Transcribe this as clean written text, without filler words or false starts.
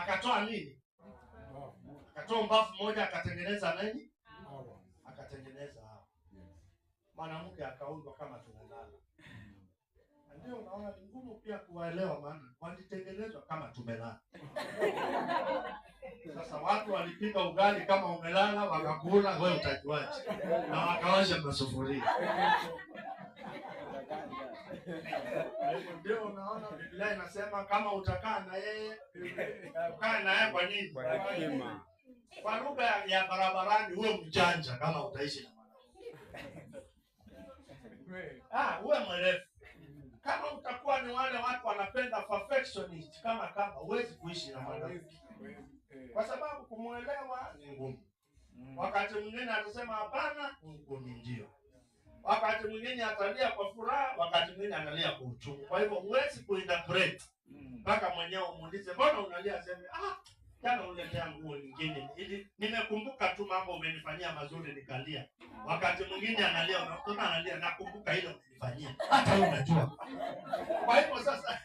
akatoa nini? Akatoa mbavu moja akatengeneza nini? Akatengeneza hapo. Mwanamke akaundwa kama tumelala. Ndio unaona ni ngumu pia kuwaelewa, maana walitengenezwa kama tumelala. Sasa watu walipika ugali kama umelala, wakakula, wewe utajuaje? Na wakawasha masufuria. Ndio unaona Biblia inasema kama utakaa na yeye, ukae na yeye kwa nini? Kwa lugha ya barabarani uwe mjanja kama utaishi na mwanamke. Uwe mwerevu. Kama utakuwa ni wale watu wanapenda perfectionist kama huwezi kuishi na mwanamke. Kwa sababu kumuelewa ni ngumu. Wakati mwingine atasema hapana, ni ndio. Wakati mwingine atalia kwa furaha, wakati mwingine analia kwa uchungu. Kwa hivyo huwezi kuinterpret. Mpaka mwenyewe umuulize, mbona unalia? Aseme, jana uniletea nguo nyingine. Ili nimekumbuka tu mambo umenifanyia mazuri nikalia. Wakati mwingine analia, unaona analia, nakumbuka ile umenifanyia. Hata wewe unajua. Kwa hivyo sasa